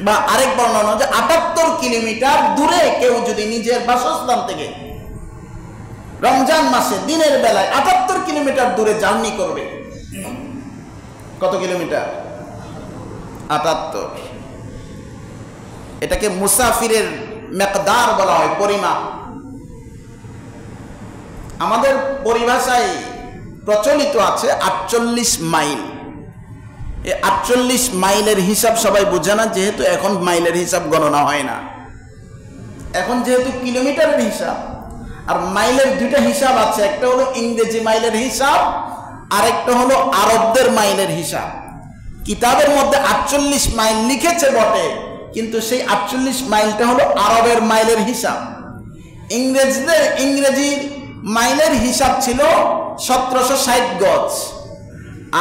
বা আরেক বর্ণনা যে ৭৮ কিলোমিটার দূরে কেউ যদি নিজের বাসস্থান থেকে রমজান মাসে দিনের বেলায় ৭৮ কিলোমিটার দূরে জার্নি করবে। কত কিলোমিটার? ৭৮। এটাকে মুসাফিরের মিকদার বলা হয়, পরিমাপ। আমাদের পরিভাষায় প্রচলিত আছে ৪৮ মাইল। এই ৪৮ মাইলের হিসাব সবাই বোঝে না, যেহেতু এখন মাইলের হিসাব গণনা হয় না, এখন যেহেতু কিলোমিটারের হিসাব। আর মাইলের দুইটা হিসাব আছে, একটা হলো ইংরেজি মাইলের হিসাব, আরেকটা হলো আরবদের মাইলের হিসাব। কিতাবের মধ্যে ৪৮ মাইল লিখেছে বটে, কিন্তু সেই ৪৮ মাইলটা হলো আরবের মাইলের হিসাব। ইংরেজি মাইলের হিসাব ছিল ১৭৬০ গজ,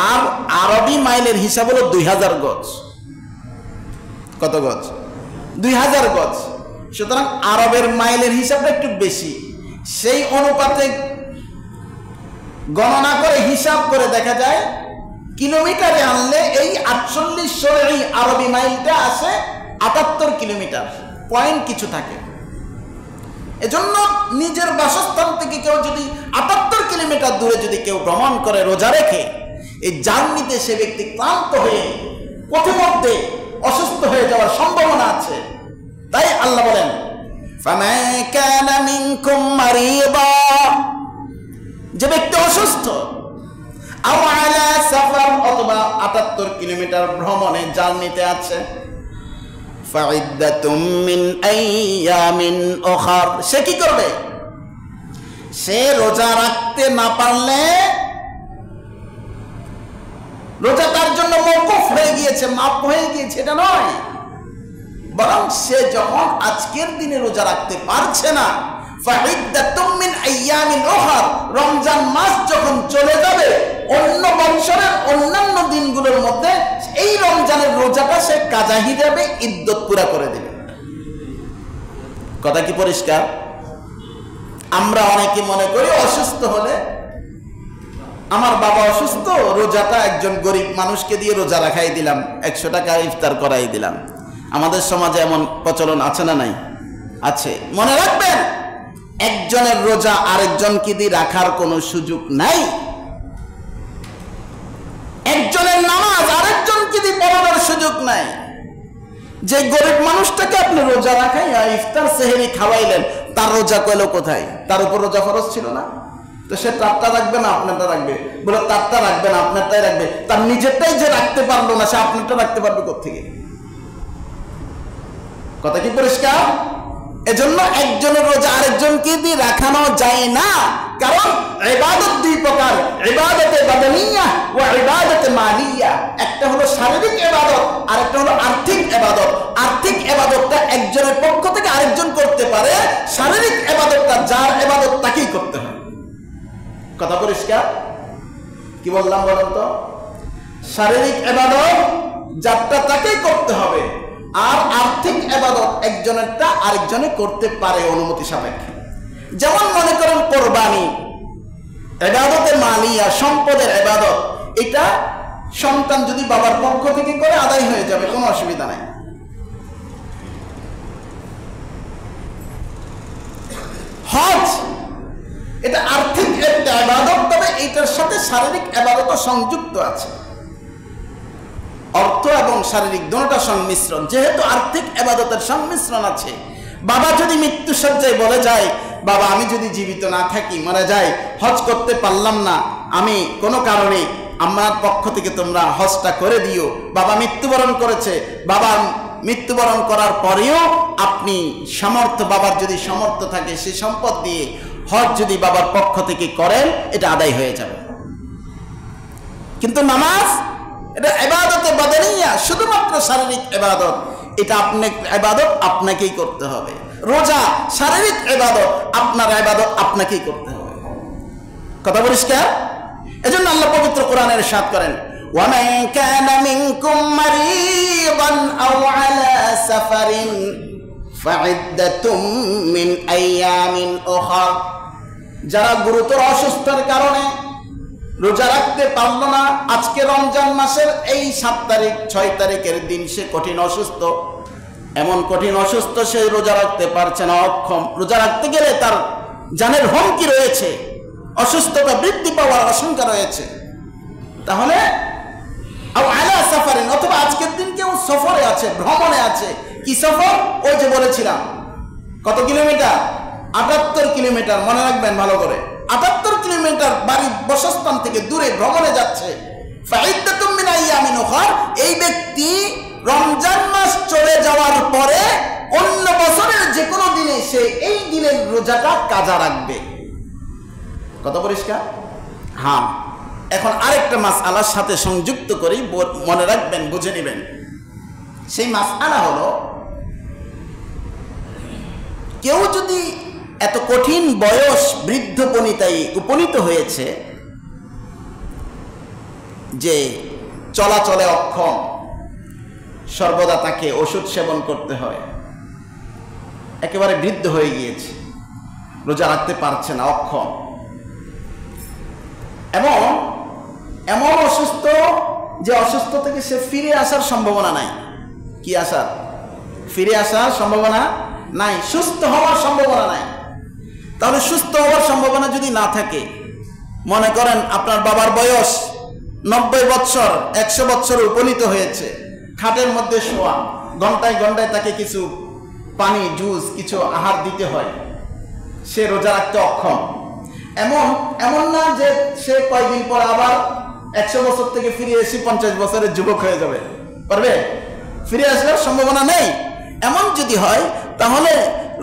আর আরবি মাইলের হিসাব হলো ২০০০ গজ। কত গজ? ২০০০ গজ। সুতরাং আরবের মাইলের হিসাবটা একটু বেশি। সেই অনুপাতে গণনা করে হিসাব করে দেখা যায় কিলোমিটারে আনলে এই ৪৮ এই আরবি মাইলটা আসে ৭৮ কিলোমিটার, পয়েন্ট কিছু থাকে। এজন্য নিজের বাসস্থান থেকে কেউ যদি ৭৮ কিলোমিটার দূরে যদি কেউ ভ্রমণ করে রোজা রেখে, এই জার্নিতে সে ব্যক্তি ক্লান্ত হয়ে পথিমধ্যে অসুস্থ হয়ে যাওয়ার সম্ভাবনা আছে। তাই আল্লাহ বলেন, ফামান কানা মিনকুম মারিদা, যে ব্যক্তি অসুস্থ, আও আলা সাফার, অথবা ৭৮ কিলোমিটার ভ্রমণে জার্নিতে আছে, ফাইদ্দাতুম মিন আইয়ামিন উখার, সে কি করবে? সে রোজা রাখতে না পারলে রোজা তার জন্য মওকুফ হয়ে গিয়েছে, মাফ হয়ে গিয়েছে, এটা নয়। বরং সে যখন আজকের দিনে রোজা রাখতে পারছে না, ফাইদ্দাতুম মিন আইয়ামিন উখার, রমজান মাস যখন চলে যাবে, অন্য বছরের অন্যান্য দিনগুলোর মধ্যে এই রমজানের রোজাটা সে কাজা হিসাবে ইদ্দত পুরা করে দেবে। কথা কি পরিষ্কার? আমরা অনেকে মনে করি অসুস্থ হলে, আমার বাবা অসুস্থ, রোজাটা একজন গরিব মানুষকে দিয়ে রোজা রাখাই দিলাম, ১০০ টাকা ইফতার করাই দিলাম। আমাদের সমাজে এমন প্রচলন আছে না নাই? আছে। মনে রাখবেন, একজনের রোজা আরেকজনকে দিয়ে রাখার কোনো সুযোগ নাই। একজনের নামাজ আরেকজনকে দিয়ে পড়ানোর সুযোগ নাই। যে গরিব মানুষটাকে আপনি রোজা রাখাই ইফতার সেহরি খাওয়াইলেন, তার রোজা কইল কোথায়? তার উপর রোজা ফরজ ছিল না? তো সে তারটা রাখবে না আপনারটা রাখবে? বলে তারটা রাখবে না আপনারটাই রাখবে। তার নিজেরটাই যে রাখতে পারলো না, সে আপনারটা রাখতে পারবে কোত্থেকে? কথা কি পরিষ্কার? এজন্য একজনের রোজা আরেকজনকে দিয়ে রাখানো যায় না। কারণ ইবাদত দুই প্রকার, ইবাদতে বাদানিয়া ওয়া ইবাদতে মালিয়া। একটা হলো শারীরিক ইবাদত, আর একটা হলো আর্থিক ইবাদত। আর্থিক ইবাদতটা একজনের পক্ষ থেকে আরেকজন করতে পারে, শারীরিক ইবাদতটা যার ইবাদত তাকেই করতে হয়। কথা পরিষ্কার? কি বললাম বলেন তো? শারীরিক ইবাদত যারটা তাকেই করতে হবে, আর আর্থিক ইবাদত একজনেরটা আরেকজনে করতে পারে অনুমতি সাপেক্ষে। যেমন মনে করেন কোরবানি, ইবাদতে মালিয়া, সম্পদের ইবাদত, এটা সন্তান যদি বাবার পক্ষ থেকে করে আদায় হয়ে যাবে, কোনো অসুবিধা নাই। হজ, এটা আর্থিক একটা ইবাদত, তবে এটার সাথে শারীরিক ইবাদতও সংযুক্ত আছে। অর্থ এবং শারীরিক দুটোটা সংমিশ্রণ। যেহেতু আর্থিক ইবাদতের সংমিশ্রণ আছে, বাবা যদি মৃত্যু সজ্জায় বলে যায়, বাবা আমি যদি জীবিত না থাকি, মারা যায়, হজ করতে পারলাম না, আমি কোনো কারণে, আমার পক্ষ থেকে তোমরা হজটা করে দিও। বাবা মৃত্যুবরণ করেছে, বাবা মৃত্যুবরণ করার পরেও আপনি সামর্থ্য, বাবার যদি সামর্থ্য থাকে সে সম্পদ দিয়ে হজ যদি বাবার পক্ষ থেকে করেন, এটা আদায় হয়ে যাবে। কিন্তু নামাজ, এটা ইবাদতে বাদানিয়া, শুধুমাত্র শারীরিক ইবাদত, এটা আপনি ইবাদত আপনাকেই করতে হবে। রোজা শারীরিক ইবাদত, আপনার ইবাদত আপনাকেই করতে হবে। কথা পরিষ্কার? এজন্য আল্লাহ পবিত্র কোরআনে ইরশাদ করেন, ওয়া মান কানা মিনকুম মারিদান আও আলা সাফারিন ফাইদ্দাতুম মিন আইয়ামিন উখার, যারা গুরুতর অসুস্থতার কারণে রোজা রাখতে পারল না, আজকে রমজান মাসের এই 7 তারিখ 6 তারিখের দিন সে কঠিন অসুস্থ, এমন কঠিন অসুস্থ, সে রোজা রাখতে পারছে না, অক্ষম। রোজা রাখতে গেলে তার জানের হুমকি রয়েছে, অসুস্থতা বৃদ্ধি পাওয়ার আশঙ্কা রয়েছে। তাহলে আলা সাফারিন, অথবা আজকের দিন কেউ সফরে আছে, ভ্রমণে আছে। কি সফর? ওই যে বলেছিলাম কত কিলোমিটার, ৭৮ কিলোমিটার, মনে রাখবেন ভালো করে, ৭৮ কিলোমিটার বাড়ির বসস্থান থেকে দূরে ভ্রমণে যাচ্ছে। ফাইদ্দাতুম মিন আইয়ামিন উখর, এই ব্যক্তি রমজান মাস চলে যাওয়ার পরে অন্য বছরের যে কোনো দিনে সে এই দিনের রোজাটা কাজা রাখবে। কত পরিষ্কার? হ্যাঁ, এখন আরেকটা মাসআলার সাথে সংযুক্ত করি, মনে রাখবেন, বুঝে নেবেন। সেই মাসআলা হলো, কেউ যদি এত কঠিন বয়স বৃদ্ধ বনিতায় উপনীত হয়েছে যে চলাচলে অক্ষম, সর্বদা তাকে ওষুধ সেবন করতে হয়, একেবারে বৃদ্ধ হয়ে গিয়েছে, রোজা রাখতে পারছে না, অক্ষম, এবং এমন অসুস্থ যে অসুস্থ থেকে সে ফিরে আসার সম্ভাবনা নাই। কি আসার? ফিরে আসার সম্ভাবনা নাই, সুস্থ হওয়ার সম্ভাবনা নাই। তাহলে সুস্থ হওয়ার সম্ভাবনা যদি না থাকে, মনে করেন আপনার বাবার বয়স 90 বছর, 100 বছর উপনীত হয়েছে, খাটের মধ্যে শোয়া, ঘন্টায় ঘন্টায় তাকে কিছু পানি, জুস, কিছু আহার দিতে হয়, সে রোজা রাখতে অক্ষম। এমন না যে সে কয়েকদিন পর আবার 100 বছর থেকে ফিরে এসে 50 বছরের যুবক হয়ে যাবে, পারবে? ফিরে আসার সম্ভাবনা নেই। এমন যদি হয়, তাহলে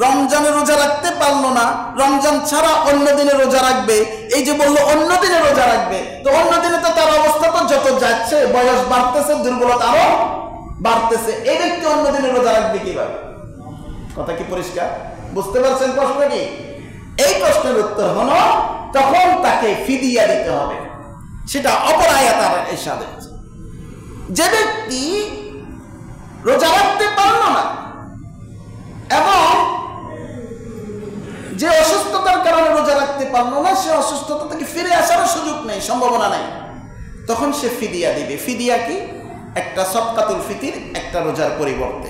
রমজানে রোজা রাখতে পারলো না, রমজান ছাড়া অন্য দিনে রোজা রাখবে। এই যে বললো অন্য দিনে রোজা রাখবে, তো অন্য দিনে তো তার অবস্থা তো যত যাচ্ছে, বয়স বাড়তেছে, দুর্বলতা আরো বাড়তেছে, এই ব্যক্তি অন্য দিনে রোজা রাখবে কিভাবে? কথা কি পরিষ্কার? বুঝতে পারছেন প্রশ্ন কি? এই প্রশ্নের উত্তর হলো, তখন তাকে ফিদিয়া দিতে হবে। সেটা অপর আয়াতের ইরশাদে, যে ব্যক্তি রোজা রাখতে পারল না এবং যে অসুস্থতার কারণে রোজা রাখতে পারলো না, সে অসুস্থতা থেকে ফিরে আসার সুযোগ নেই, সম্ভাবনা নাই, তখন সে ফিদিয়া দিবে। ফিদিয়া কি? একটা সদকাতুল ফিতির, একটা রোজার পরিবর্তে।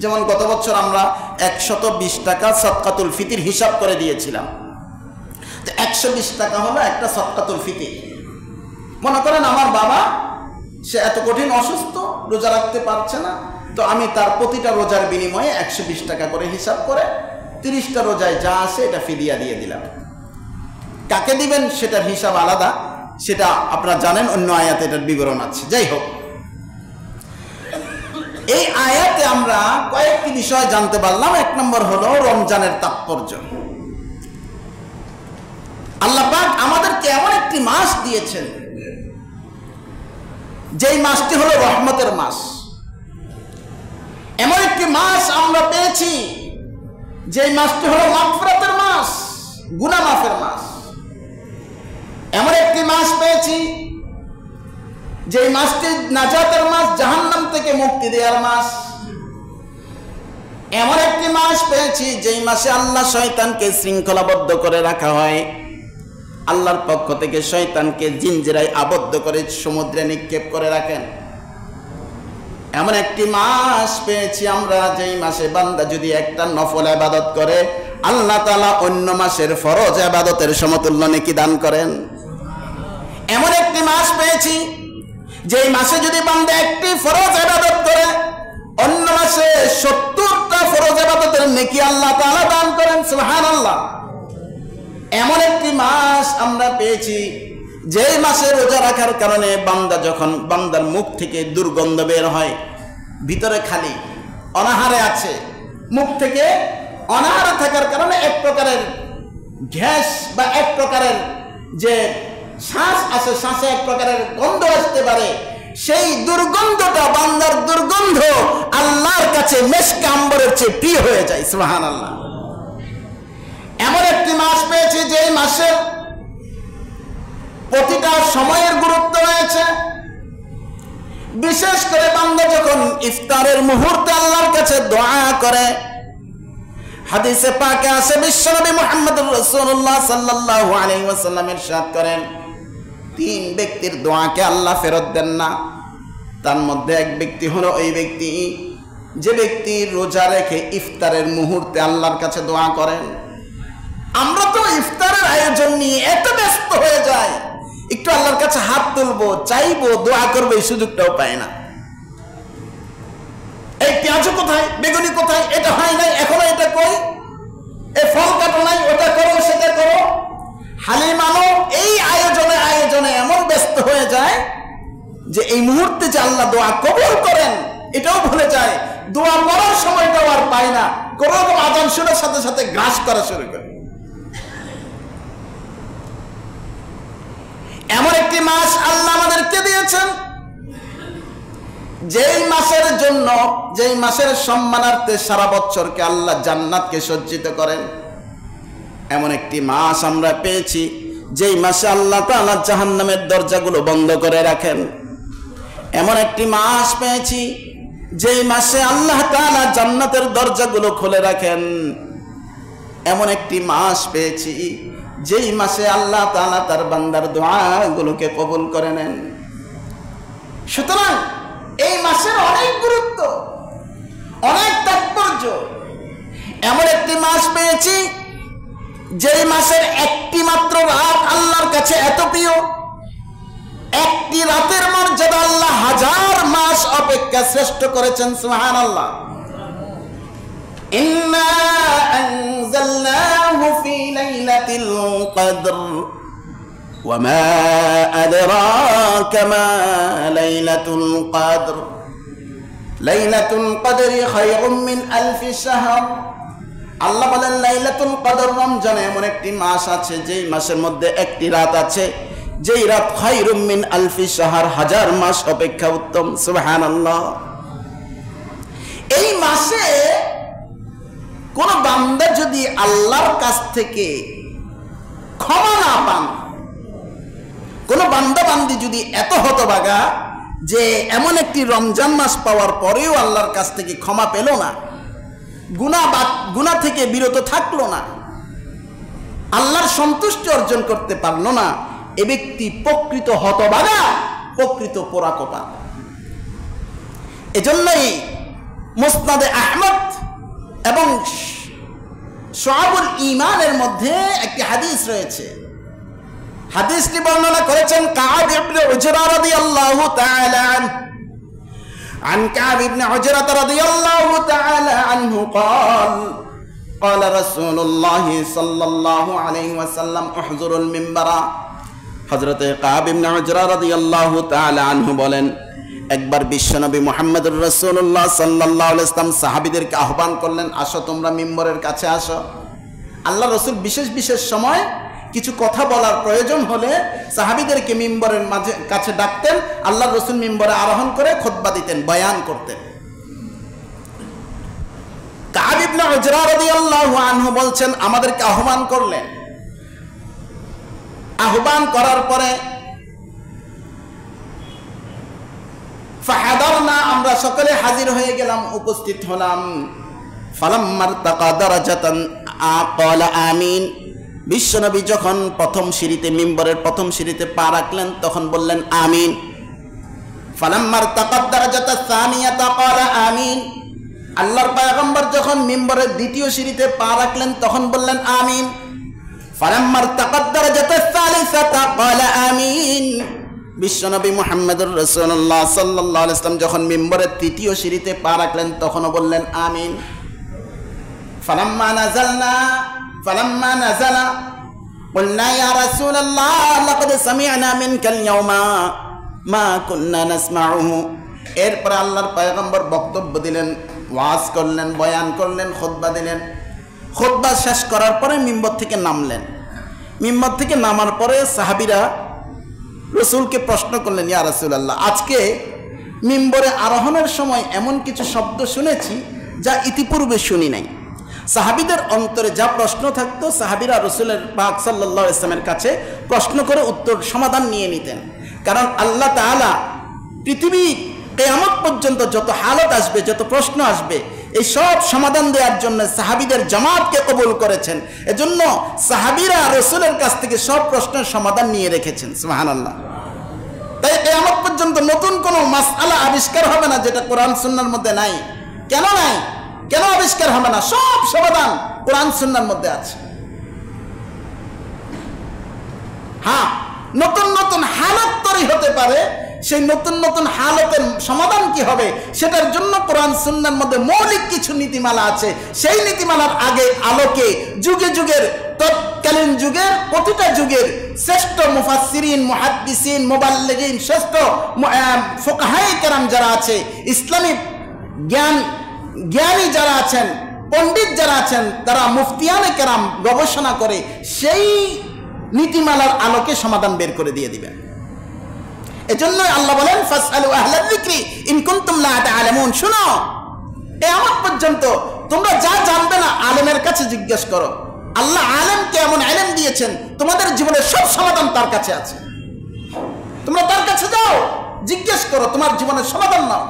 যেমন গত বছর আমরা 120 টাকা সদকাতুল ফিতির হিসাব করে দিয়েছিলাম, তো 120 টাকা হলো একটা সদকাতুল ফিতির। মনে করেন আমার বাবা, সে এত কঠিন অসুস্থ, রোজা রাখতে পারছে না, তো আমি তার প্রতিটা রোজার বিনিময়ে 120 টাকা করে হিসাব করে 30টা রোজায় যা আসে এটা ফিদিয়া দিয়ে দিলাম। কাকে দিবেন সেটার হিসাব আলাদা, সেটা আপনারা জানেন, অন্য আয়াতে এটার বিবরণ আছে। যাই হোক, এই আয়াতে আমরা কয়েকটি বিষয় জানতে পারলাম। 1 নম্বর হলো রমজানের তাৎপর্য। আল্লাহ পাক আমাদেরকে এমন একটি মাস দিয়েছেন, যেই মাসটি হলো রহমতের মাস। এমন একটি মাস আমরা পেয়েছি, যেই মাসটি হলো মাগফিরাতের মাস, গুনাহ মাফের মাস। এমন একটি মাস পেয়েছি, যেই মাসটি নাজাতের মাস, জাহান্নাম থেকে মুক্তি দেওয়ার মাস। এমন একটি মাস পেয়েছি, যেই মাসে আল্লাহ শয়তানকে শৃঙ্খলাবদ্ধ করে রাখা হয়, আল্লাহর পক্ষ থেকে শয়তানকে জিনজিরায় আবদ্ধ করে সমুদ্রে নিক্ষেপ করে রাখেন। এমন একটি মাস পেয়েছি আমরা, যেই মাসে বান্দা যদি একটা নফল ইবাদত করে, আল্লাহ তাআলা অন্য মাসের ফরজ ইবাদতের সমতুল্য নেকি দান করেন। এমন একটি মাস পেয়েছি, যেই মাসে যদি বান্দা একটি ফরজ ইবাদত করে, অন্য মাসে 70টা ফরজ ইবাদতের নেকি আল্লাহ তাআলা দান করেন। সুবহানাল্লাহ। এমন একটি মাস আমরা পেয়েছি, যেই মাসে রোজা রাখার কারণে বান্দা, যখন বান্দার মুখ থেকে দুর্গন্ধ বের হয়, ভিতরে খালি অনাহারে আছে, মুখ থেকে অনাহারে থাকার কারণে এক প্রকারের গ্যাস বা এক প্রকারের যে শ্বাস আসে, শ্বাসে এক প্রকারের গন্ধ আসতে পারে, সেই দুর্গন্ধটা, বান্দার দুর্গন্ধ আল্লাহর কাছে মেশক আম্বরের চেয়ে প্রিয় হয়ে যায়। সুবহানাল্লাহ। এমন একটি মাস পেয়েছি, যেই মাসের প্রতিটা সময়ের গুরুত্ব রয়েছে। বিশেষ করে বান্দা যখন ইফতারের মুহূর্তে আল্লাহর কাছে দোয়া করে, হাদিসে পাকে আছে, বিশ্বনবী মুহাম্মদুর রাসূলুল্লাহ সাল্লাল্লাহু আলাইহি ওয়াসাল্লাম ইরশাদ করেন, 3 ব্যক্তির দোয়াকে আল্লাহ ফেরত দেন না। তার মধ্যে এক ব্যক্তি হলো ওই ব্যক্তি যে ব্যক্তি রোজা রেখে ইফতারের মুহূর্তে আল্লাহর কাছে দোয়া করেন। আমরা তো ইফতারের আয়োজন নিয়ে এত ব্যস্ত হয়ে যাই, একটু আল্লাহর কাছে হাত তুলবো, চাইবো, দোয়া করবো, এই সুযোগটাও পায় না। এই পেঁয়াজ কোথায়, বেগুনি কোথায়, এটা হয় নাই, এখনো এটা কই, এই ফল কাটো নাই, ওটা করো, সেটা করো। হালিমানো এই আয়োজনে এমন ব্যস্ত হয়ে যায় যে এই মুহূর্তে যে আল্লাহ দোয়া কবুল করেন এটাও ভুলে যায়, দোয়া করার সময়টাও আর পায় না। কোন রকম আজান শোনার সাথে সাথে গ্রাস করা শুরু করে। এমন একটি মাস আল্লাহ আমাদেরকে দিয়েছেন, যেই মাসের জন্য, যেই মাসের সম্মানার্থে সারা বছরকে আল্লাহ জান্নাতকে সজ্জিত করেন। এমন একটি মাস আমরা পেয়েছি যেই মাসে আল্লাহ তাআলা জাহান্নামের দরজাগুলো বন্ধ করে রাখেন। এমন একটি মাস পেয়েছি যেই মাসে আল্লাহ তাআলা জান্নাতের দরজাগুলো খুলে রাখেন। এমন একটি মাস পেয়েছি যেই মাসে আল্লাহ তাআলা তার বান্দার দোয়াগুলোকে কবুল করে নেন। সুতরাং এই মাসের অনেক গুরুত্ব, অনেক তাৎপর্য। এমন একটি মাস পেয়েছি যেই মাসের একটি মাত্র রাত আল্লাহর কাছে এত প্রিয়, একটি রাতের মর্যাদা আল্লাহ হাজার মাস অপেক্ষা শ্রেষ্ঠ করেছেন। সুবহানাল্লাহ। ইন্না আনজালনাহু ফি লাইলাতিল কদর ওয়া মা আদরাকা মা লাইলাতুল কদর লাইলাতুল কদরি খায়রুম মিন আলফি শাহর। আল্লাহ বলেন লাইলাতুল কদর, রমজানে এমন একটি মাস আছে যেই মাসের মধ্যে একটি রাত আছে যেই রাত খায়রুম মিন আলফি শাহর, হাজার মাস অপেক্ষা উত্তম। সুবহানাল্লাহ। এই মাসে কোন বান্দা যদি আল্লাহর কাছ থেকে ক্ষমা না পান, কোন বান্দা বান্দি যদি এত হতভাগা যে এমন একটি রমজান মাস পাওয়ার পরেও আল্লাহর কাছ থেকে ক্ষমা পেল না, গুনাহ থেকে বিরত থাকলো না, আল্লাহর সন্তুষ্টি অর্জন করতে পারলো না, এ ব্যক্তি প্রকৃত হতভাগা, প্রকৃত পোড়াকোটা। এজন্যই মুসনাদে আহমদ এবং শুআবুল ঈমানের মধ্যে একটি হাদিস রয়েছে। হাদিসটি বর্ণনা করেছেন কাব ইবনে উজরা রাদিয়াল্লাহু তাআলা আনহু। عن كعب بن عجرة رضي الله تعالى عنه قال قال رسول الله صلى الله عليه وسلم احضروا المنبر। হযরতে কাব ইবনে উজরা রাদিয়াল্লাহু তাআলা আনহু বলেন, একবার বিশ্বনবী মুহাম্মদুর রাসূলুল্লাহ সাল্লাল্লাহু আলাইহি ওয়াসাল্লাম সাহাবীদেরকে আহ্বান করলেন, আসো তোমরা মিম্বরের কাছে আসো। আল্লাহ রাসূল বিশেষ বিশেষ সময় কিছু কথা বলার প্রয়োজন হলে সাহাবীদেরকে মিম্বরের কাছে ডাকতেন। আল্লাহ রাসূল মিম্বরে আরোহণ করে খুতবা দিতেন, বয়ান করতেন। কাব ইবনে উজরা রাদিয়াল্লাহু আনহু বলছেন, আমাদেরকে আহ্বান করলেন। আহ্বান করার পরে ফাহাদারনা, আমরা সকলে হাজির হয়ে গেলাম, উপস্থিত হলাম। ফালাম্মার তাকা দারাজাতান ক্বালা আমিন। বিশ্বনবী যখন প্রথম সিঁড়িতে, মিম্বরের প্রথম সিঁড়িতে পা রাখলেন তখন বললেন আমিন। ফালাম্মার তাকা দারাজাতা সানিয়াতা ক্বালা আমিন। আল্লাহর পয়গম্বর যখন মিম্বরের দ্বিতীয় সিঁড়িতে পা রাখলেন তখন বললেন আমিন। ফালাম্মার তাকা দারাজাতা সালিসাতা ক্বালা আমিন। বিশ্বনবী মুহাম্মদুর রাসূলুল্লাহ সাল্লাল্লাহু আলাইহি ওয়াসাল্লাম যখন মিম্বরের তৃতীয় সিঁড়িতে পা রাখলেন তখনও বললেন আমিন। ফালাম্মা নাযালা قلنا يا رسول الله لقد سمعنا منك اليوم ما كنا نسمعه। এরপর আল্লাহর পয়গম্বর বক্তব্য দিলেন, ওয়াজ করলেন, বয়ান করলেন, খুতবা দিলেন। খুতবা শেষ করার পরে মিম্বর থেকে নামলেন। মিম্বর থেকে নামার পরে সাহাবীরা রাসূলকে প্রশ্ন করলেন, ইয়া রাসূলুল্লাহ, আজকে মিম্বরে আরোহণের সময় এমন কিছু শব্দ শুনেছি যা ইতিপূর্বে শুনি নাই। সাহাবীদের অন্তরে যা প্রশ্ন থাকতো সাহাবীরা রাসূলের পাক সাল্লাল্লাহু আলাইহি ওয়াসাল্লামের কাছে প্রশ্ন করে উত্তর সমাধান নিয়ে নিতেন। কারণ আল্লাহ তাআলা পৃথিবীর কিয়ামত পর্যন্ত যত হালত আসবে, যত প্রশ্ন আসবে, এই সব সমাধান দেওয়ার জন্য সাহাবীদের জামাতকে কবুল করেছেন। এজন্য সাহাবীরা রাসূলের কাছ থেকে সব প্রশ্নের সমাধান নিয়ে রেখেছেন। সুবহানাল্লাহ। তাই কিয়ামত পর্যন্ত নতুন কোনো মাসআলা আবিষ্কার হবে না যেটা কোরআন সুন্নাহর মধ্যে নাই। কেন নাই? কেন আবিষ্কার হবে না? সব সমাধান কোরআন সুন্নাহর মধ্যে আছে। হ্যাঁ, নতুন নতুন হালত তৈরি হতে পারে, সেই নতুন নতুন হালতের সমাধান কি হবে সেটার জন্য কোরআন সুন্নাহর মধ্যে মৌলিক কিছু নীতিমালা আছে। সেই নীতিমালার আগে আলোকে যুগে যুগের, তৎকালীন যুগের, প্রতিটা যুগের শ্রেষ্ঠ মুফাসসিরিন, মুহাদ্দিসিন, মুবাল্লিগিন, শ্রেষ্ঠ ফুকাহায়ে কেরাম যারা আছে, ইসলামী জ্ঞানী যারা আছেন, পণ্ডিত যারা আছেন, তারা মুফতিয়ানে কেরাম গবেষণা করে সেই নীতিমালার আলোকে সমাধান বের করে দিয়ে দিবেন। এজন্য আল্লাহ বলেন ফাসআলু আহলা যিকরি ইন কুনতুম লা তা'লামুন। শুনো, কিয়ামত পর্যন্ত তোমরা যা জানবে না আলেমের কাছে জিজ্ঞেস করো। আল্লাহ আলেমকে এমন ইলম দিয়েছেন, তোমাদের জীবনের সব সমাধান তার কাছে আছে। তোমরা তার কাছে যাও, জিজ্ঞেস করো, তোমার জীবনের সমাধান নাও।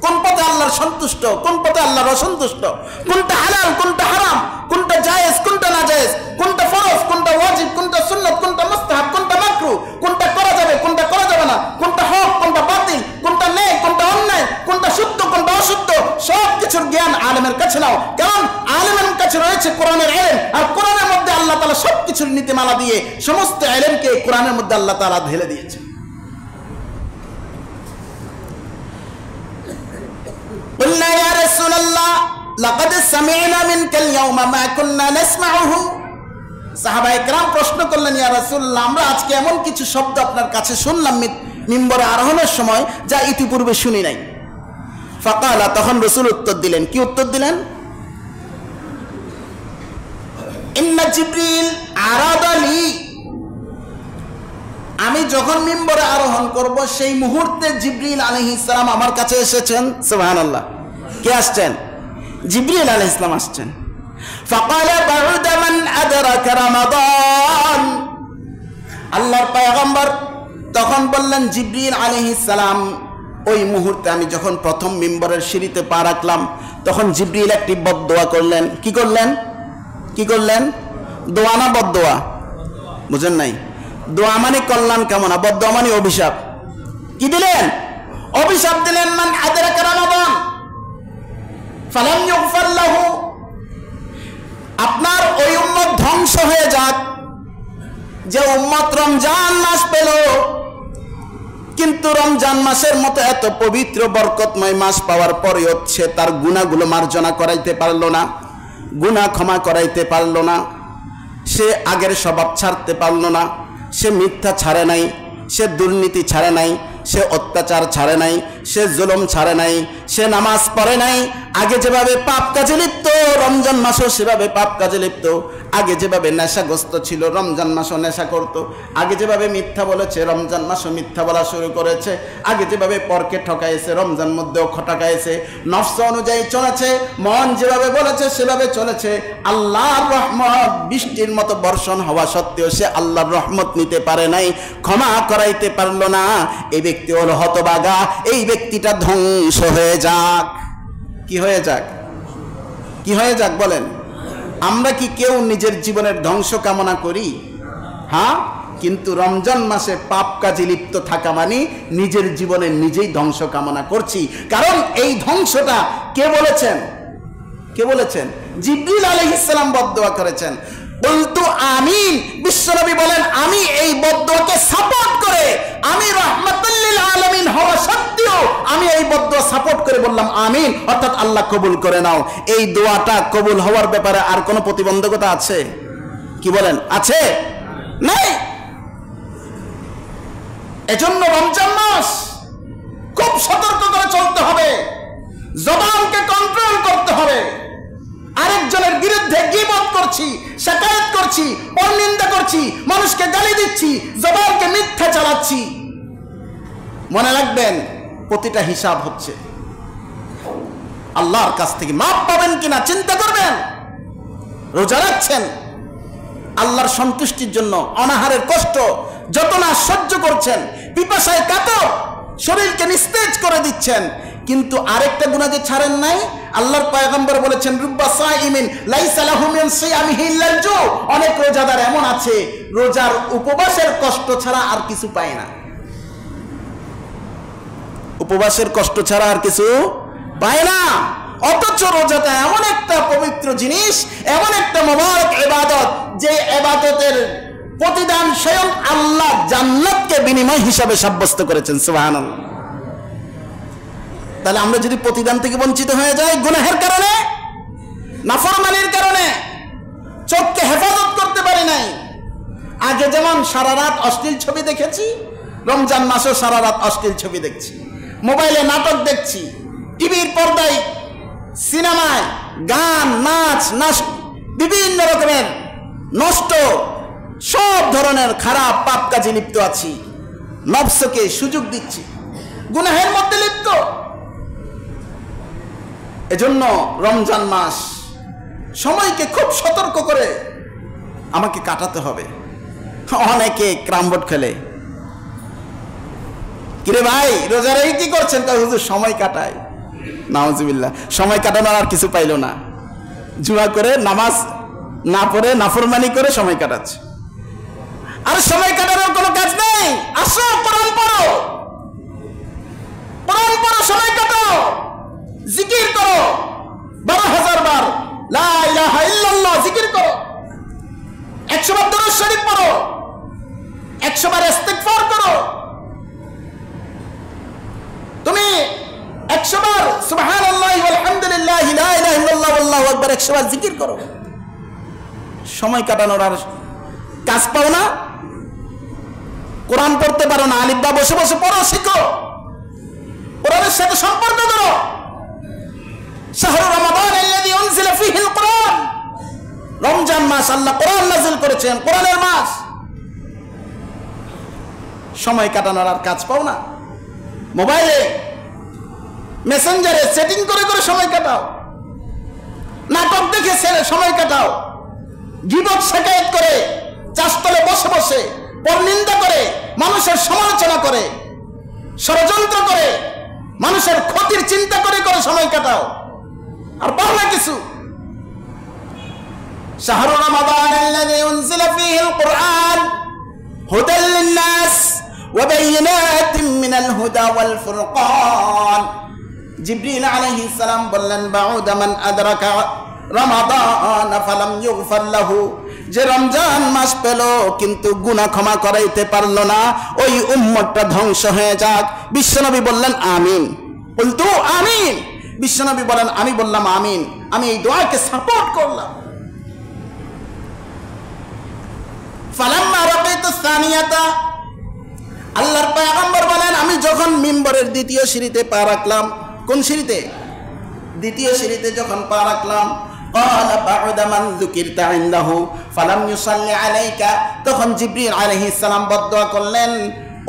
কোন পথে আল্লাহর সন্তুষ্ট, কোন পথে আল্লাহর অসন্তুষ্ট, কোনটা হালাল, কোনটা হারাম, কোনটা জায়েজ, কোনটা নাজায়েজ, কোনটা ফরজ, কোনটা ওয়াজিব, কোনটা সুন্নাত, কোনটা মুস্তাহাব, কোনটা মাকরুহ, কোনটা করা যাবে, কোনটা করা যাবে না, কোনটা হক, কোনটা বাতিল, কোনটা ন্যায়, কোনটা অন্যায়, কোনটা শুদ্ধ, কোনটা অশুদ্ধ, সব কিছুর জ্ঞান আলেমের কাছে নাও। কারণ আলেমের কাছে রয়েছে কোরআনের ইলম, আর কোরআনের মধ্যে আল্লাহ তাআলা সব কিছুর নীতিমালা দিয়ে সমস্ত ইলমকে কোরআনের মধ্যে আল্লাহ তাআলা ঢেলে দিয়েছেন। قلنا يا رسول الله لقد سمعنا منك اليوم ما كنا نسمعه। সাহাবায়ে কেরাম প্রশ্ন করলেন, ইয়া রাসূলুল্লাহ, আমরা আজকে এমন কিছু শব্দ আপনার কাছে শুনলাম মিম্বরে আরোহণের সময় যা ইতিপূর্বে শুনি নাই। ফাকালা, তখন রাসূল উত্তর দিলেন। কি উত্তর দিলেন? ইন্না জিবরিল আরাদালি, আমি যখন মিম্বরে আরোহণ করব সেই মুহূর্তে জিবরিল আলাইহিস সালাম আমার কাছে এসেছেন। সুবহানাল্লাহ। কে আসছেন? জিবরিল আলাইহিস সালাম আসছেন। ফাকালা বাউদা মান আদরাকা রমাদান। আল্লাহর পয়গম্বর তখন বললেন, জিবরিল আলাইহিস সালাম, ওই মুহূর্তে আমি যখন প্রথম মিম্বরের সিঁড়িতে পা রাখলাম তখন জিবরিল একটি বদদোয়া করলেন। কি করলেন? কি করলেন? দোয়া না বদদোয়া? বুঝেন নাই? দোয়া মানে কল্যাণ কামনা, বদদোয়া মানে অভিশাপ। কি দিলেন? অভিশাপ দিলেন। মান আদরাকা রমাদান ফালাম ইউগফার লাহু, আপনার ওই উম্মত ধ্বংস হয়ে যাক যে উম্মত রমজান মাস পেল কিন্তু রমজান মাসের মতো এত পবিত্র বরকতময় মাস পাওয়ার পরেও সে তার গুনাহগুলো মার্জনা করাইতে পারলো না, গুনাহ ক্ষমা করাইতে পারলো না, সে আগের স্বভাব ছাড়তে পারলো না, সে মিথ্যা ছাড়ে নাই, সে দুর্নীতি ছাড়ে নাই, সে অত্যাচার ছাড়ে নাই, সে জুলুম ছাড়ে নাই, সে নামাজ পড়ে নাই, আগে যেভাবে পাপ কাজে লিপ্ত রমজান মাসও সেভাবে পাপ কাজে লিপ্ত, আগে যেভাবে নেশাগ্রস্ত ছিল রমজান মাসও নেশা করত, আগে যেভাবে মিথ্যা বলেছে রমজান মাসও মিথ্যা বলা শুরু করেছে, আগে যেভাবে পরকে ঠকাইছে রমজান মধ্যেও ঠকাইছে, নফস অনুযায়ী চলেছে, মন যেভাবে বলেছে সেভাবে চলেছে। আল্লাহর রহমত বৃষ্টির মতো বর্ষণ হওয়া সত্ত্বেও সে আল্লাহর রহমত নিতে পারে নাই, ক্ষমা করাইতে পারলো না। এই ব্যক্তি হলো হতভাগা, এই ব্যক্তিটা ধ্বংস হয়ে যাক। কি হয়ে যাক? কি হয়ে যাক বলেন? আমরা কি কেউ নিজের জীবনের ধ্বংস কামনা করি? হ্যাঁ, কিন্তু রমজান মাসে পাপ কাজে লিপ্ত থাকা মানে নিজের জীবনে নিজেই ধ্বংস কামনা করছি। কারণ এই ধ্বংসটা কে বলেছেন? কে বলেছেন? জিবরিল আলাইহিস সালাম বদদোয়া করেছেন। বলতু আমিন, বিশ্বনবী বলেন আমি এই বদদোয়াকে সাপোর্ট করে, আমি রাহমাতুল লিল আলামিন হওয়া সত্ত্বেও আমি এই বদদোয়া সাপোর্ট করে বললাম আমিন, অর্থাৎ আল্লাহ কবুল করে নাও। এই দোয়াটা কবুল হওয়ার ব্যাপারে আর কোনো প্রতিবন্ধকতা আছে? কি বলেন? আছে? নাই। এজন্য রমজান মাস খুব সতর্ক করে চলতে হবে, জবানকে কন্ট্রোল করতে হবে। আরেকজনের বিরুদ্ধে গীবত করছি, শিকায়ত করছি, পরনিন্দা করছি, মানুষকে গালি দিচ্ছি, জবানকে মিথ্যা চালাচ্ছি, মনে রাখবেন প্রতিটা হিসাব হচ্ছে। আল্লাহর কাছ থেকে মাপ পাবেন কিনা চিন্তা করবেন। রোজা রাখছেন, আল্লাহর সন্তুষ্টির জন্য অনাহারের কষ্ট যত না সহ্য করছেন, পিপাসায় কাতর, শরীরকে নিস্তেজ করে দিচ্ছেন, কিন্তু আরেকটা গুনাহ যে ছাড়েন নাই। আল্লাহর পয়গম্বর বলেছেন রুব্বা সাইমিন লাইসা লাহু মিন সিয়ামিহি ইল্লাল জু, অনেক রোজাদার এমন আছে রোজার উপবাসের কষ্ট ছাড়া আর কিছু পায় না। উপবাসের কষ্ট ছাড়া আর কিছু পায় না। অথচ রোজাটা এমন একটা পবিত্র জিনিস, এমন একটা মোবারক ইবাদত, যে ইবাদতের প্রতিদান স্বয়ং আল্লাহ জান্নাতকে বিনিময় হিসাবে সাব্যস্ত করেছেন। সুবহানাল্লাহ। তাহলে আমরা যদি প্রতিদান থেকে বঞ্চিত হয়ে যাই গুনাহের কারণে, নাফরমানির কারণে, চোখকে হেফাজত করতে পারি নাই, আগে যেমন সারা রাত অশ্লীল ছবি দেখেছি, রমজান মাসেও সারা রাত অশ্লীল ছবি দেখছি, মোবাইলে নাটক দেখছি, টিভির পর্দায় সিনেমায় গান নাচ বিভিন্ন রকমের নষ্ট সব ধরনের খারাপ পাপ কাজে লিপ্ত আছি, নফসকে সুযোগ দিচ্ছি, গুনাহের মধ্যে লিপ্ত। এজন্য রমজান মাস সময়কে খুব সতর্ক করে আমাকে কাটাতে হবে। অনেকে ক্রামবোর্ড খেলে, কিরে ভাই রোজা রেখে কি করছেন? তাই হুজুর সময় কাটায়। নাউজুবিল্লাহ, সময় কাটানোর আর কিছু পাইল না, জুয়া করে নামাজ না পড়ে নাফরমানি করে সময় কাটাচ্ছে। আর সময় কাটানোর কোনো কাজ নেই। আসো কোরআন পড়ো, কোরআন পড়ো, সময় কাটাও, জিকির করো 12,000 বার লা ইলাহা ইল্লাল্লাহ জিকির করো, 100 বার দরুদ শরীফ পড়ো, 100 বার ইস্তিগফার করো, তুমি 100 বার সুবহানাল্লাহি ওয়াল হামদুলিল্লাহ লা ইলাহা ইল্লাল্লাহ আল্লাহু আকবার 100 বার জিকির করো। সময় কাটানোর আর কাজ পাও না? কোরআন পড়তে পারো না, আলিফ বা বসে বসে পড়ো, শিখো, কোরআনের সাথে সম্পর্ক করো। শাহরু রমাদান আল্লাযী উনজিলা ফীহিল কোরআন, রমজান মাস আল্লাহ কোরআন নাযিল করেছেন, কোরআনের মাস। সময় কাটানোর আর কাজ পাও না? মোবাইলে মেসেঞ্জারে সেটিং করে করে সময় কাটাও, নাটক দেখে সময় কাটাও, গীবত শিকায়ত করে, চাষতলে বসে বসে পরনিন্দা করে, মানুষের সমালোচনা করে, ষড়যন্ত্র করে, মানুষের ক্ষতির চিন্তা করে করে সময় কাটাও, আর পাও না কিছু। শাহরু রমাদান আল্লাযী উনজিলা ফীহিল কোরআন হুদাল লিন-নাস ওয়া বায়িনাতিন মিনাল হুদা ওয়াল ফুরকান। জিবরিল আলাইহিস সালাম বললেন, বাউদা মান আদরাকা রমাদান ফালাম ইউগফার লাহু, যে রমজান মাস পেল কিন্তু গুনাহ ক্ষমা করাইতে পারলো না, ওই উম্মতটা ধ্বংস হয়ে যাক। বিশ্বনবী বললেন আমিন। বলতো আমিন। বিশ্বনবী বলেন আমি বললাম আমিন, আমি এই দোয়াকে সাপোর্ট করলাম। ফালাম্মা রাকাইতু সানিয়াতা, আল্লাহর পয়গম্বর বলেন আমি যখন মিম্বরের দ্বিতীয় সিঁড়িতে পা রাখলাম, কোন সিঁড়িতে? দ্বিতীয় সিঁড়িতে যখন পা রাখলাম, ক্বালা বা'দা মান যুকিরতা ইনদাহু ফালাম ইউসাল্লি আলাইকা, তখন জিবরিল আলাইহিস সালাম বদদুয়া করলেন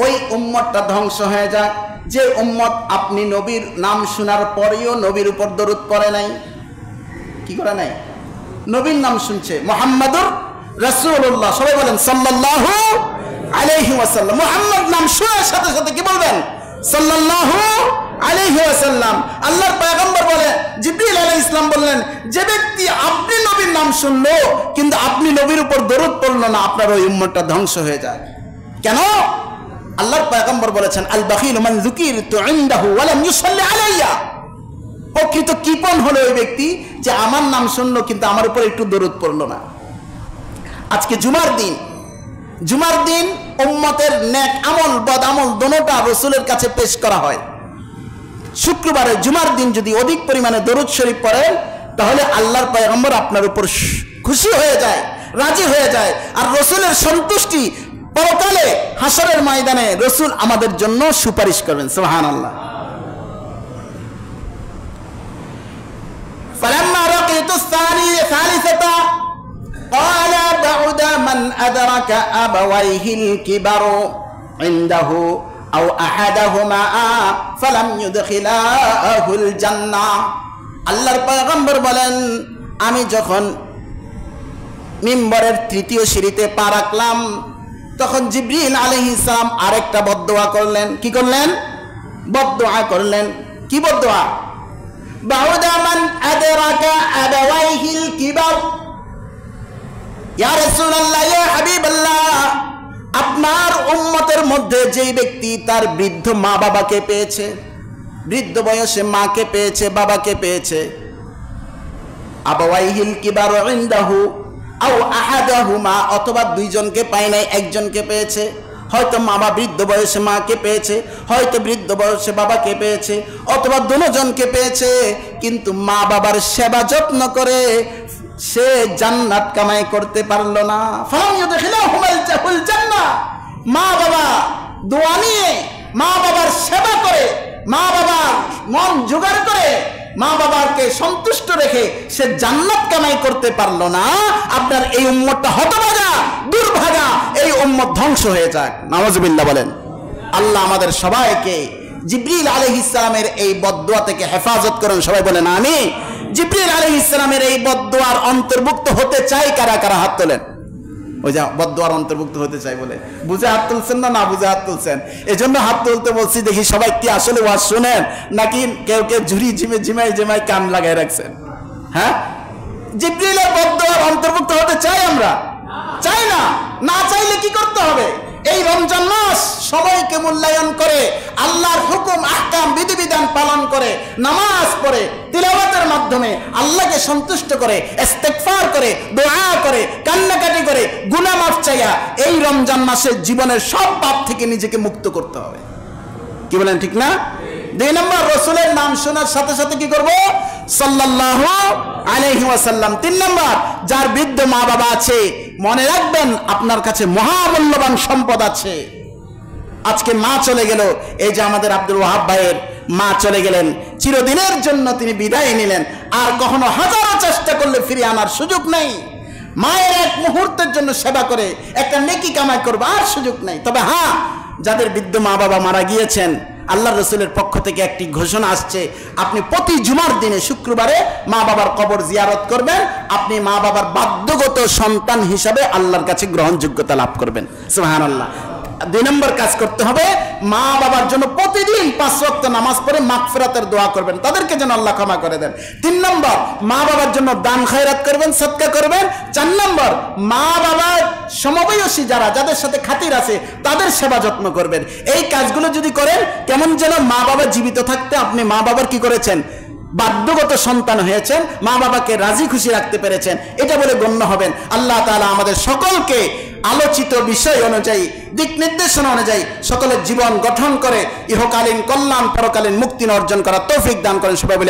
ওই উম্মতটা ধ্বংস হয়ে যাক যে উম্মত আপনি নবীর নাম শোনার পরেও নবীর উপর দরুদ পড়ে নাই। কি করে নাই? নবীর নাম শুনছে, মুহাম্মাদুর রাসূলুল্লাহ, সবাই বলেন সাল্লাল্লাহু আলাইহি ওয়াসাল্লাম। মুহাম্মদ নাম শোনার সাথে সাথে কি বলবেন? সাল্লাল্লাহু আলাইহি ওয়াসাল্লাম। আল্লাহর পয়গম্বর বলে, জিবরিল আলাইহিস সালাম বললেন, যে ব্যক্তি আপনি নবীর নাম শুনলো কিন্তু আপনি নবীর উপর দরুদ পড়লো না, আপনার ওই উম্মতটা ধ্বংস হয়ে যায়। কেন? আল্লাহর পয়গম্বর বলেছেন, আল বাখিল মান যুকিরতু ইনদাহু ওয়া লাম ইউসাল্লি আলাইয়া। প্রকৃত কৃপণ হলো ওই ব্যক্তি যে আমার নাম শুনলো কিন্তু আমার উপর একটু দরুদ পড়লো না। আজকে জুমার দিন উম্মতের নেক আমল বদ আমল দোনোটা রাসূলের কাছে পেশ করা হয়। শুক্রবারে জুমার দিন যদি অধিক পরিমাণে দরুদ শরীফ পড়েন তাহলে আল্লাহর পয়গম্বর আপনার উপর খুশি হয়ে যায়, রাজি হয়ে যায়, আর রাসূলের সন্তুষ্টি পরকালে হাসরের ময়দানে রাসূল আমাদের জন্য সুপারিশ করবেন। সুবহানাল্লাহ। ফালাম্মা রাকিতু সালিসাতা ক্বালা বা'দা মান আদরাকা আবাওয়াইহিল কিবারু ইনদাহু আও আহাদাহুমা ফালাম ইউদখিলাহুল জান্নাহ। আল্লাহর পয়গম্বর বলেন, আমি যখন মিম্বরের তৃতীয় সিঁড়িতে পা রাখলাম তখন জিবরিল আলাইহিস সালাম আরেকটা বদদুয়া করলেন। কি করলেন? বদদুয়া করলেন। কি বদদুয়া? বাউদা মান আদরাকা আবাওয়াইহিল কিবার, ইয়া রাসূলুল্লাহ, ইয়া হাবিবাল্লাহ, আপনার উম্মতের মধ্যে যেই ব্যক্তি তার বৃদ্ধ মা বাবাকে পেয়েছে, বৃদ্ধ বয়সে মাকে পেয়েছে, বাবাকে পেয়েছে। আবাওয়াইহিল কিবারু ইনদাহু আও আহাদাহুমা, অথবা দুইজনকে পায় নাই, একজনকে পেয়েছে। হয়তো মা বৃদ্ধ বয়সে মাকে পেয়েছে, হয়তো বৃদ্ধ বয়সে বাবাকে পেয়েছে, অথবা দুজনকে পেয়েছে, কিন্তু মা বাবার সেবা যত্ন করে সে জান্নাত কামাই করতে পারলো না। ফালাম ইউদখিলহুমুল জান্নাহ, মা বাবা দোয়া নিয়ে, মা বাবার সেবা করে, মা বাবার মন জোগাড় করে, মা বাবাকে সন্তুষ্ট রেখে সে জান্নাত কামাই করতে পারলো না। আপনার এই উম্মতটা হতভাগা, দুর্ভাগা, এই উম্মত ধ্বংস হয়ে যাক। নাউযুবিল্লাহ বলেন। আল্লাহ আমাদের সবাইকে জিবরিল আলাইহিস সালামের এই বদদুয়া থেকে হেফাজত করুন। সবাই বলেন আমিন। জিবরিল আলাইহিস সালামের এই বদদুয়ার অন্তর্ভুক্ত হতে চাই কারা কারা? হাত তোলেন। ওই যে বদদুয়ার অন্তর্ভুক্ত হতে চাই বলে বুঝে হাত তুলছেন না? না বুঝে হাত তুলছেন, এজন্য হাত তুলতে বলছি। দেখি সবাই কি আসলে ওয়াজ শুনেন নাকি কেউ কেউ ঝুরি ঝিমাই কান লাগাই রাখছেন? হ্যাঁ, জিবরিলের বদদুয়ার অন্তর্ভুক্ত হতে চাই আমরা? চাই না। না চাইলে কি করতে হবে? এই রমজান মাস সময়কে মূল্যায়ন করে, আল্লাহর হুকুম আহকাম বিধিবিধান পালন করে, নামাজ পড়ে, তিলাওয়াতের মাধ্যমে আল্লাহকে সন্তুষ্ট করে, ইস্তিগফার করে, দোয়া করে, কান্নাকাটি করে, গুনাহ মাফ চাইয়া এই রমজান মাসে জীবনের সব পাপ থেকে নিজেকে মুক্ত করতে হবে। কি বলেন, ঠিক না? 2 নম্বর, রাসূলের নাম শোনার সাথে সাথে কি করব? সাল্লাল্লাহু আলাইহি ওয়াসাল্লাম। 3 নম্বর, যার বৃদ্ধ মা বাবা আছে, মনে রাখবেন আপনার কাছে মহামূল্যবান সম্পদ আছে। আজকে মা চলে গেল, এই যে আমাদের আব্দুল ওয়াহাব ভাইয়ের মা চলে গেলেন, চিরদিনের জন্য তিনি বিদায় নিলেন, আর কখনো হাজারো চেষ্টা করলে ফিরে আনার সুযোগ নেই। মায়ের এক মুহূর্তের জন্য সেবা করে একটা নেকি কামাই করবে, আর সুযোগ নেই। তবে হ্যাঁ, যাদের বৃদ্ধ মা বাবা মারা গিয়েছেন, আল্লাহ রসুলের পক্ষ থেকে একটি ঘোষণা আসছে, আপনি প্রতি জুমার দিনে শুক্রবারে মা বাবার কবর জিয়ারত করবেন, আপনি মা বাবার বাধ্যগত সন্তান হিসাবে আল্লাহর কাছে গ্রহণযোগ্যতা লাভ করবেন। সুবহানাল্লাহ। 2 নম্বর কাজ করতে হবে, মা বাবার জন্য প্রতিদিন 5 ওয়াক্ত নামাজ পড়ে মাগফিরাতের দোয়া করবেন, তাদেরকে যেন আল্লাহ ক্ষমা করে দেন। 3 নম্বর, মা বাবার জন্য দান খায়রাত করবেন, সদকা করবেন। 4 নম্বর, মা বাবার সমবয়সী যাদের সাথে খাতির আছে তাদের সেবা যত্ন করবেন। এই কাজগুলো যদি করেন, কেমন যেন মা বাবা জীবিত থাকতে আপনি মা বাবার কি করেছেন? বাধ্যগত সন্তান হয়েছেন, মা বাবাকে রাজি খুশি রাখতে পেরেছেন, এটা বলে গণ্য হবেন। আল্লাহ তাআলা আমাদের সকলকে আলোচিত বিষয় অনুযায়ী, দিক নির্দেশনা অনুযায়ী সকলের জীবন গঠন করে ইহকালীন কল্যাণ, পরকালীন মুক্তি অর্জন করার তৌফিক দান করেন। সবাই বলে